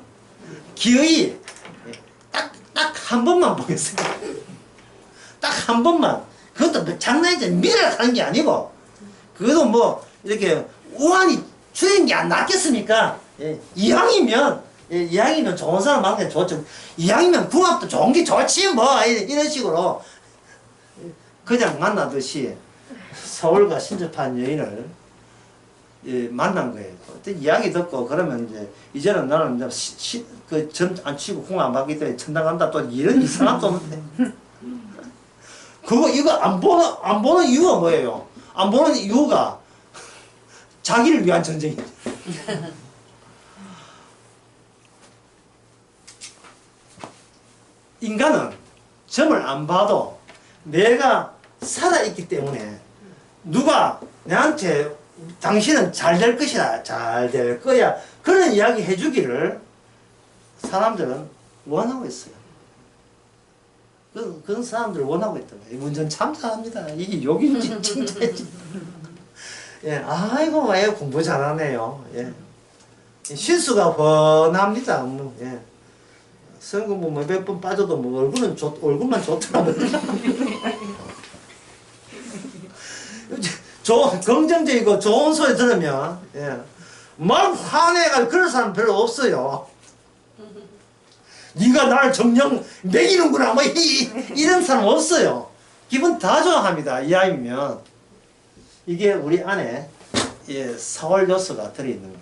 기어이 딱 한 번만 보겠습니다. 딱 한 번만. 그것도 장난이지. 미래를 가는 게 아니고 그것도 뭐 이렇게 우한이 주인 게 안 낫겠습니까? 예, 이왕이면 이왕이면 좋은 사람 만나면 좋죠. 이왕이면 궁합도 좋은 게 좋지 뭐 이런 식으로 그냥 만나듯이 서울과 신접한 여인을 만난 거예요. 어떤 이야기 듣고 그러면 이제는 나는 그전 안 치고 궁 안 받기 때문에 천당 간다 또 이런 이상한 또 그거 이거 안 보는 이유가 뭐예요? 안 보는 이유가 자기를 위한 전쟁이죠. 인간은 점을 안 봐도 내가 살아있기 때문에 누가 내한테 당신은 잘 될 것이다, 잘 될 거야 그런 이야기 해주기를 사람들은 원하고 있어요. 그런 사람들을 원하고 있던 거예요. 문전 참사합니다. 이게 욕인지 칭찬인지. 예, 아이고 왜 공부 잘하네요. 예. 실수가 훤합니다. 예. 성공 뭐 몇 번 빠져도 뭐 얼굴만 좋더라고요. 긍정적이고 좋은 소리 들으면 예. 막 화내가지고 그런 사람 별로 없어요. 네가 나를 정령 매기는구나 뭐 이런 사람 없어요. 기분 다 좋아합니다. 이왕이면 이게 우리 안에 예, 사월 요소가 들어있는 거예요.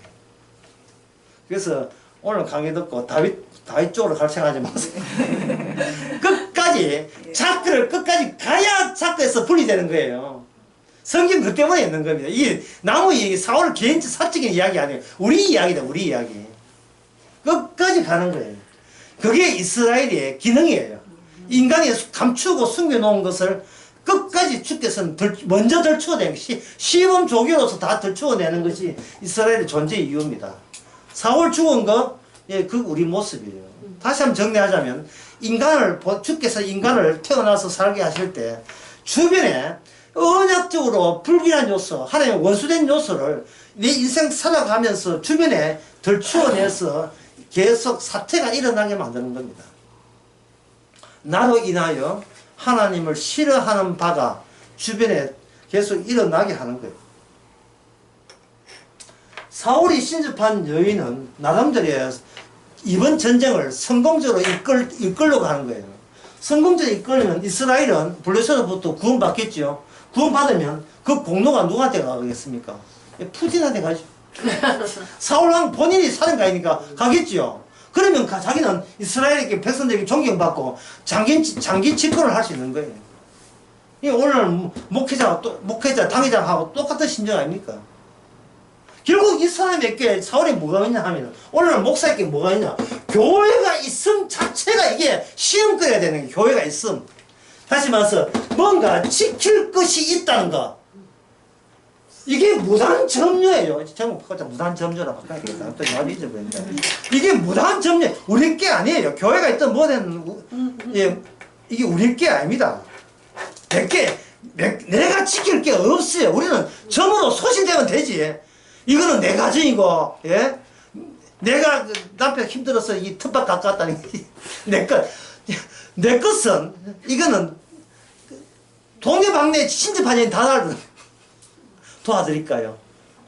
그래서 오늘 강의 듣고 다윗 쪽으로 갈 생각하지 마세요. 끝까지 자크를 끝까지 가야 자크에서 분리되는 거예요. 성경 그 때문에 있는 겁니다. 이 나무 얘기 사월 개인 사적인 이야기 아니에요. 우리 이야기다. 우리 이야기. 끝까지 가는 거예요. 그게 이스라엘의 기능이에요. 인간이 감추고 숨겨놓은 것을 끝까지 주께서는 먼저 들추어내는 것이 시범 조교로서 다 들추어내는 것이 이스라엘의 존재의 이유입니다. 사울 죽은 거, 예, 그 우리 모습이에요. 다시 한번 정리하자면 주께서 인간을 태어나서 살게 하실 때 주변에 언약적으로 불길한 요소, 하나님의 원수된 요소를 내 인생 살아가면서 주변에 들추어내서 계속 사태가 일어나게 만드는 겁니다. 나로 인하여 하나님을 싫어하는 바가 주변에 계속 일어나게 하는 거예요. 사울이 신접한 여인은 나름대로 이번 전쟁을 성공적으로 이끌려고 하는 거예요. 성공적으로 이끌려면 이스라엘은 블레셋으로부터 구원받겠죠. 구원받으면 그 공로가 누구한테 가겠습니까? 푸틴한테 가죠. 사울왕 본인이 사령가이니까 가겠죠. 그러면 자기는 이스라엘에게 백성들에게 존경받고 장기 집권을 할 수 있는 거예요. 이 오늘 목회자, 당회장하고 똑같은 심정 아닙니까? 결국 이 사람에게 사울이 뭐가 있냐 하면 오늘 목사에게 뭐가 있냐? 교회가 있음 자체가 이게 시험거리가 되는 게 교회가 있음. 다시 말해서 뭔가 지킬 것이 있다는 거. 이게 무단점유예요. 제목 바꿔서 무단점유라고 바꿔야겠다. 또 나도 잊어버린다. 이게 무단점유. 우리 게 아니에요. 교회가 있든 뭐든 예, 이게 우리 게 아닙니다. 내가 지킬 게 없어요. 우리는 점으로 소신되면 되지. 이거는 내 가정이고, 예? 내가 남편 힘들어서 이 텃밭 가까웠다니. 내 것은, 이거는 동네방네 친접한 다 도와드릴까요?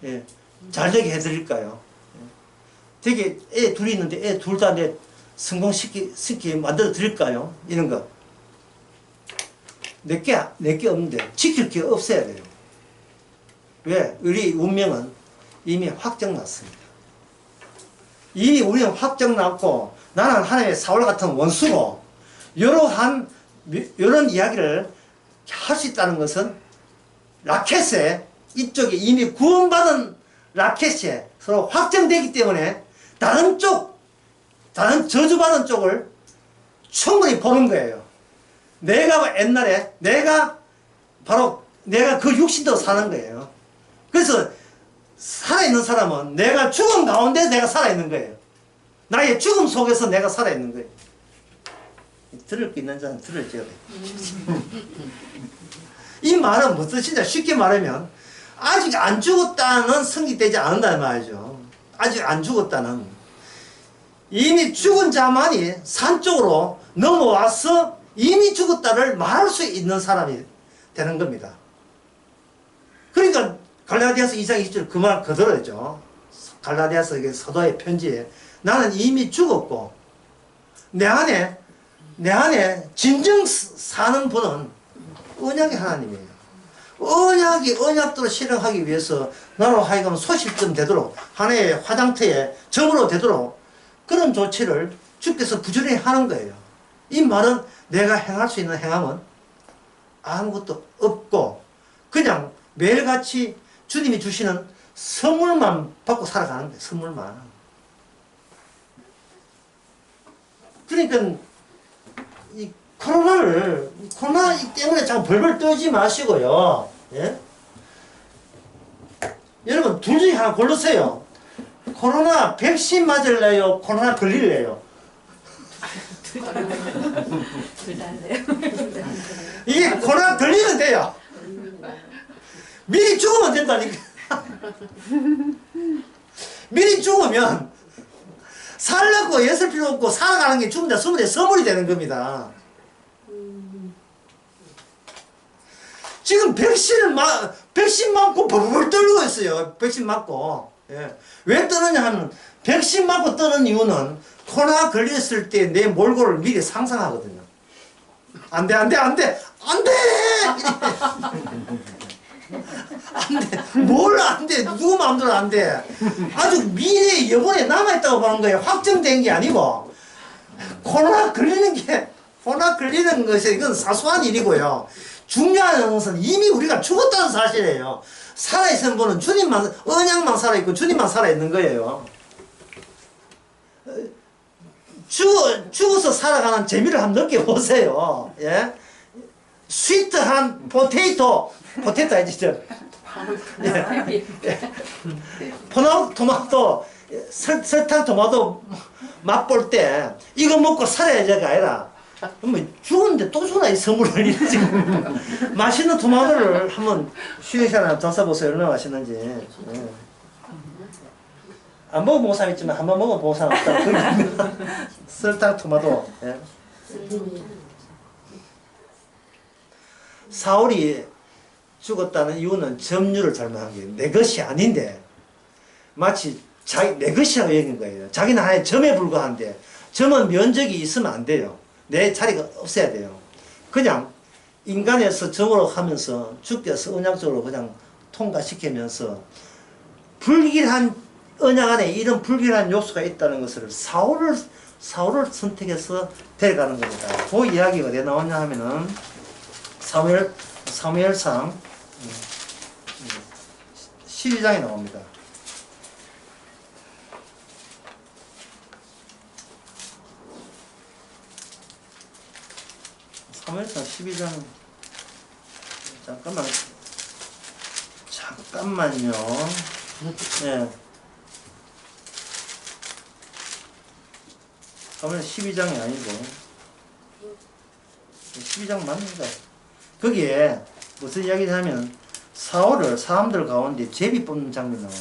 예. 잘 되게 해드릴까요? 예. 되게 애 둘이 있는데 애 둘 다 내 성공시키 만들어 드릴까요? 이런 거. 내게 없는데 지킬 게 없어야 돼요. 왜? 우리 운명은 이미 확정났습니다. 이미 우리는 확정났고 나는 하나님의 사울 같은 원수고 이런 이야기를 할 수 있다는 것은 라켓에 이쪽에 이미 구원받은 라켓이 서로 확정되기 때문에 다른 저주받은 쪽을 충분히 보는 거예요. 내가 옛날에 내가 그 육신대로 사는 거예요. 그래서 살아있는 사람은 내가 죽음 가운데 내가 살아있는 거예요. 나의 죽음 속에서 내가 살아있는 거예요. 들을 게 있는 자는 들을지어야 돼. 이 말은 무슨 진짜 쉽게 말하면 아직 안 죽었다는 성립되지 않는다는 말이죠. 아직 안 죽었다는. 이미 죽은 자만이 산 쪽으로 넘어와서 이미 죽었다를 말할 수 있는 사람이 되는 겁니다. 그러니까 갈라디아서 2장 20절 그 말 그대로죠. 갈라디아서 서도의 편지에 나는 이미 죽었고 내 안에 진정 사는 분은 언약의 하나님이에요. 언약대로 실행하기 위해서 나로 하여금 소실점 되도록 하나의 화장터에 점으로 되도록 그런 조치를 주께서 부지런히 하는 거예요. 이 말은 내가 행할 수 있는 행함은 아무것도 없고 그냥 매일같이 주님이 주시는 선물만 받고 살아가는 거예요. 선물만. 그러니까 이 코로나 때문에 참 벌벌 떨지 마시고요. 예? 여러분 둘 중에 하나 고르세요. 코로나 백신 맞을래요? 코로나 걸릴래요?
둘 다 안 돼요.
이게 코로나 걸리면 돼요. 미리 죽으면 된다니까. 미리 죽으면 살려고 애쓸 필요 없고 살아가는 게 죽는다 숨을 때 선물이 되는 겁니다. 지금 백신 맞고 벌벌 떨고 있어요. 백신 맞고. 예. 왜 떠느냐 하면 백신 맞고 떠는 이유는 코로나 걸렸을 때 내 몰골을 미리 상상하거든요. 안 돼. 뭘 안 돼. 누구 마음대로 안 돼. 아주 미래의 여본에 남아있다고 보는 거예요. 확정된 게 아니고. 코로나 걸리는 것이 이건 사소한 일이고요. 중요한 것은 이미 우리가 죽었다는 사실이에요. 살아있는 분은 주님만, 언약만 살아있고 주님만 살아있는 거예요. 죽어서 살아가는 재미를 한번 느껴보세요. 예? 스위트한 포테이토 아니죠? 예. 토마토, 설탕 토마토 맛볼 때 이거 먹고 살아야지가 아니라 뭐 죽었는데 또 주나 이 선물을 이래 지금 맛있는 토마토를 한번 쉬는 시간에 드셔보세요. 얼마나 맛있는지. 예. 안 먹어본 사람 있지만 한번 먹어본 사람 없다. 설탕 토마토. 예. 사울이 죽었다는 이유는 점유를 잘못한 거예요. 내 것이 아닌데 마치 내 것이라고 여긴 거예요. 자기는 하나의 점에 불과한데 점은 면적이 있으면 안 돼요. 내 자리가 없어야 돼요. 그냥 인간에서 점으로 하면서 주께서 언약적으로 그냥 통과시키면서 불길한 언약 안에 이런 불길한 요소가 있다는 것을 사울을 선택해서 데려가는 겁니다. 그 이야기가 어디에 나오냐 하면은 사무엘상 12장에 나옵니다. 사무엘상 12장 잠깐만요. 예. 사무엘 12장이 아니고 12장 맞는다. 거기에 무슨 이야기를 하면 사울을 사람들 가운데 제비 뽑는 장면이 나와요.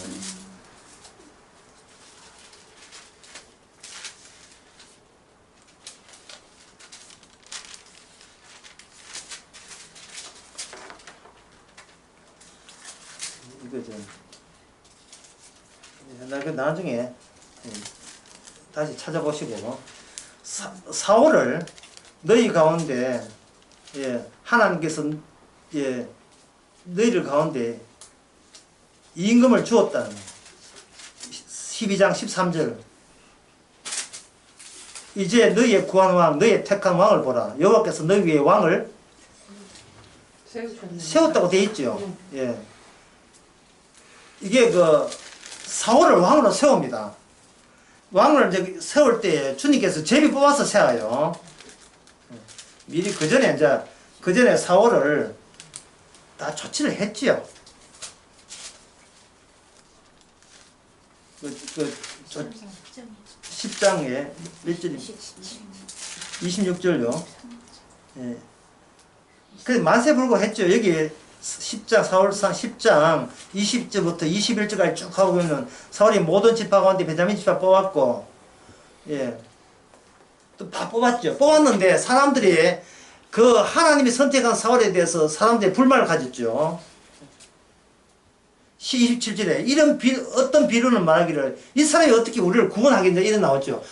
이거죠. 나중에 다시 찾아보시고 사울을 너희 가운데 하나님께서 너희들 가운데 임금을 주었다는 12장 13절 이제 너희의 구한 왕 너희의 택한 왕을 보라 여호와께서 너희 위에 왕을 세웠다고 되어 있죠. 예. 이게 사울을 왕으로 세웁니다. 왕을 이제 세울 때 주님께서 제비 뽑아서 세워요. 미리 그 전에 사울을 다 조치를 했지요. 10장에 몇 절이 26절요. 예. 그래서 만세불고했죠. 여기 10장 사울상 10장 20절부터 21절까지 쭉 하고 보면 사울이 모든 지파 가운데 베냐민 지파 뽑았고, 예, 또 다 뽑았죠. 뽑았는데 사람들이 그 하나님이 선택한 사울에 대해서 사람들이 불만을 가졌죠. 27절에 이런 어떤 비유는 말하기를 이 사람이 어떻게 우리를 구원하겠냐 이런 나왔죠.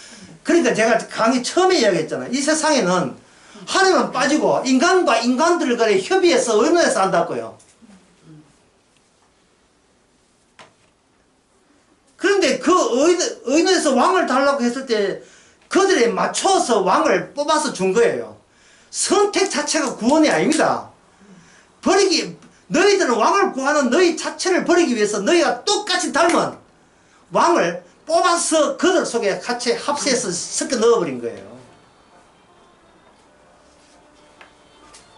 그러니까 제가 강의 처음에 이야기했잖아요. 이 세상에는 하나님은 빠지고 인간과 인간들 간에 협의해서 의논해서 한다고요. 그런데 그 의논해서 왕을 달라고 했을 때 그들에 맞춰서 왕을 뽑아서 준 거예요. 선택 자체가 구원이 아닙니다. 너희들은 왕을 구하는 너희 자체를 버리기 위해서 너희가 똑같이 닮은 왕을 뽑아서 그들 속에 같이 합세해서 섞어 넣어버린 거예요.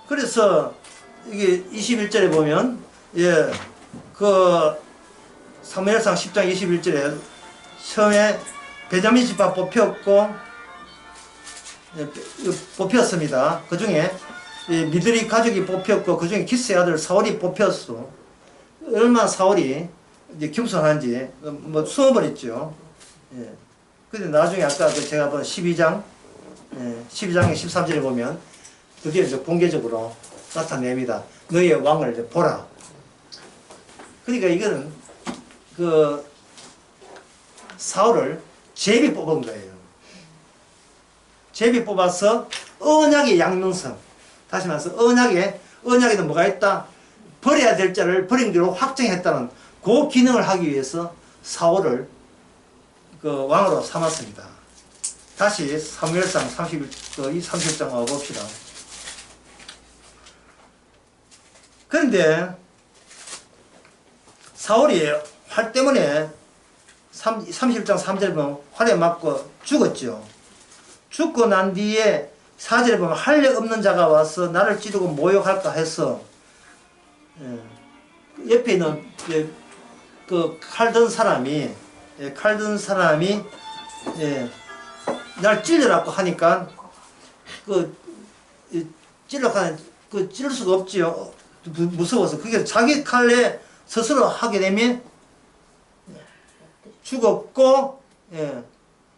그래서 이게 21절에 보면, 예, 그 사무엘상 10장 21절에 처음에 베냐민 지파 뽑혔고, 예, 뽑혔습니다. 그 중에 미드리 가족이 뽑혔고, 그 중에 기스의 아들 사울이 뽑혔어. 얼마나 사울이 이제 겸손한지 뭐 숨어버렸죠. 예. 근데 나중에 아까 제가 본 12장, 예, 12장의 13절에 보면 드디어 이제 공개적으로 나타냅니다. 너희의 왕을 이제 보라. 그러니까 이거는 그 사울을 제비 뽑은 거예요. 제비 뽑아서 언약의 양명성. 다시 말해서 언약에는 뭐가 있다? 버려야 될 자를 버린 뒤로 확정했다는 그 기능을 하기 위해서 사울을 그 왕으로 삼았습니다. 다시 사무엘상 30장 와봅시다. 그런데 사울이 활 때문에 30장 3절에 보면 활에 맞고 죽었죠. 죽고 난 뒤에 4절에 보면 할례 없는 자가 와서 나를 찌르고 모욕할까 해서, 예, 옆에 있는, 예, 그 칼 든 사람이 예, 날 찔러라고 하니까 찌를 수가 없지요. 무서워서. 그게 자기 칼에 스스로 하게 되면 죽었고, 예,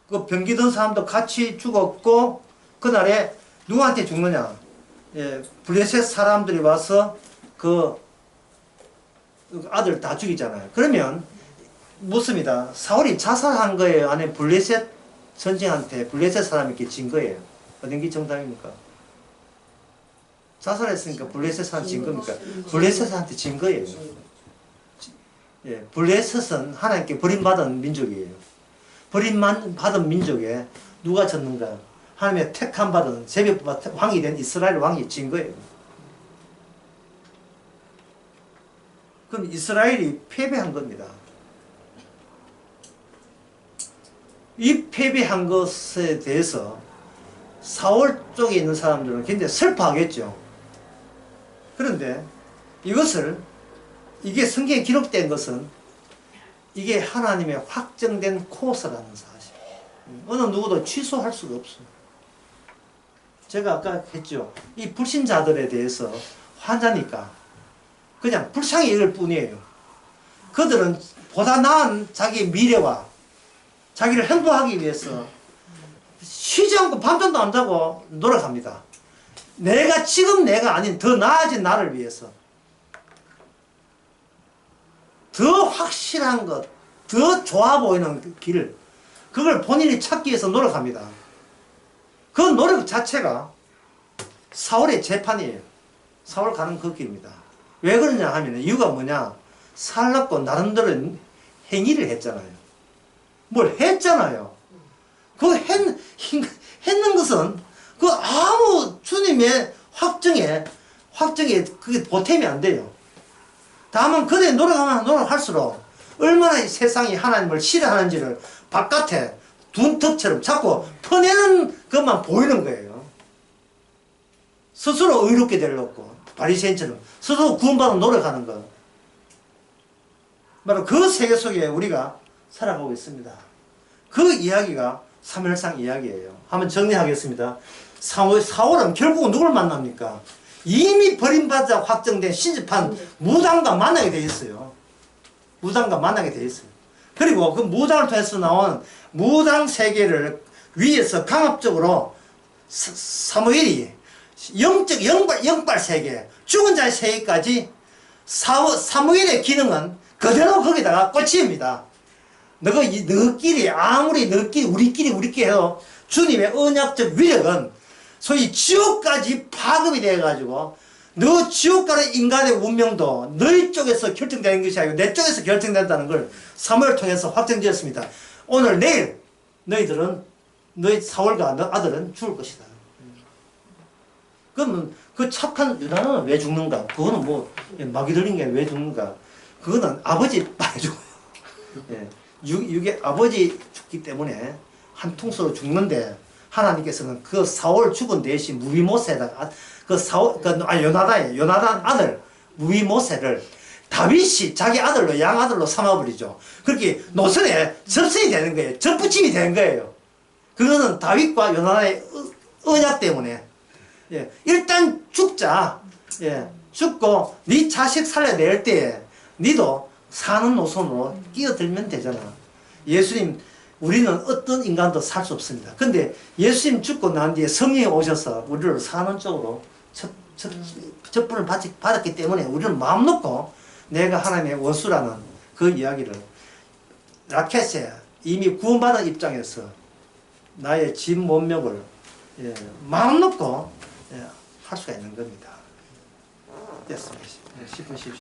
그 병기 든 사람도 같이 죽었고, 그날에 누구한테 죽느냐? 예, 블레셋 사람들이 와서 그 아들 다 죽이잖아요. 그러면 묻습니다. 사울이 자살한 거예요? 아니면 블레셋 전쟁한테 블레셋 사람에게 진 거예요? 어떤 게 정답입니까? 자살했으니까 블레셋한테 진 겁니까? 블레셋한테 진 거예요. 예, 블레셋은 하나님께 버림받은 민족이에요. 버림받은 민족에 누가 졌는가? 하나님의 택함 받은 제비뽑아 왕이 된 이스라엘 왕이 진 거예요. 그럼 이스라엘이 패배한 겁니다. 이 패배한 것에 대해서 사울 쪽에 있는 사람들은 굉장히 슬퍼하겠죠. 그런데 이게 성경에 기록된 것은 이게 하나님의 확정된 코스라는 사실. 어느 누구도 취소할 수가 없어요. 제가 아까 했죠. 이 불신자들에 대해서 환자니까 그냥 불쌍히 여길 뿐이에요. 그들은 보다 나은 자기 미래와 자기를 행복하기 위해서 쉬지 않고 밤잠도 안 자고 노력합니다. 지금 내가 아닌 더 나아진 나를 위해서 더 확실한 것, 더 좋아 보이는 길, 그걸 본인이 찾기 위해서 노력합니다. 그 노력 자체가 사울의 재판이에요. 사울 가는 그 길입니다. 왜 그러냐 하면 이유가 뭐냐? 살랐고 나름대로 행위를 했잖아요. 뭘 했잖아요. 그 했는 것은 그 아무 주님의 확정에 그게 보탬이 안 돼요. 다만 그래 노력하면 노력할수록 얼마나 이 세상이 하나님을 싫어하는지를 바깥에 둔턱처럼 자꾸 퍼내는 것만 보이는 거예요. 스스로 의롭게 되려고 바리새인처럼 스스로 구원받아 노력하는 것. 바로 그 세계 속에 우리가 살아가고 있습니다. 그 이야기가 사무엘상 이야기예요. 한번 정리하겠습니다. 사울은 결국은 누굴 만납니까? 이미 버림받아 확정된 신집한 무당과 만나게 돼 있어요. 무당과 만나게 돼 있어요. 그리고 그 무당을 통해서 나온 무당 세계를 위에서 강압적으로 사무엘이 영적 영발 세계, 죽은 자의 세계까지 사무엘의 기능은 그대로 거기다가 꽂힙니다. 너희끼리 아무리 우리끼리 해도 주님의 언약적 위력은 소위 지옥까지 파급이 돼가지고 너 지옥 가는 인간의 운명도 너희 쪽에서 결정되는 것이 아니고 내 쪽에서 결정된다는 걸 사무엘을 통해서 확정지었습니다. 오늘 내일 너희 사울과 너 아들은 죽을 것이다. 그러면 그 착한 유다는 왜 죽는가? 그거는 뭐 막이 들린 게 왜 죽는가? 그거는 아버지 빨리 죽어요. 예. 육의 아버지 죽기 때문에 한 통수로 죽는데 하나님께서는 그 사울 죽은 대신 무비모세에다가 요나단 아들 무비모세를 다윗이 자기 아들로 양아들로 삼아버리죠. 그렇게 노선에 접선이 되는 거예요. 접붙임이 되는 거예요. 그거는 다윗과 요나단의 언약 때문에. 예. 일단 죽자. 예. 죽고 네 자식 살려낼 때에 니도 사는 노선으로 끼어들면 되잖아. 예수님, 우리는 어떤 인간도 살 수 없습니다. 근데 예수님 죽고 난 뒤에 성령이 오셔서 우리를 사는 쪽으로 첩분을 받았기 때문에 우리는 마음 놓고 내가 하나님의 원수라는 그 이야기를 라켓에 이미 구원받은 입장에서 나의 진 문명을 마음 놓고 할 수가 있는 겁니다. 됐습니다. 10분 10초.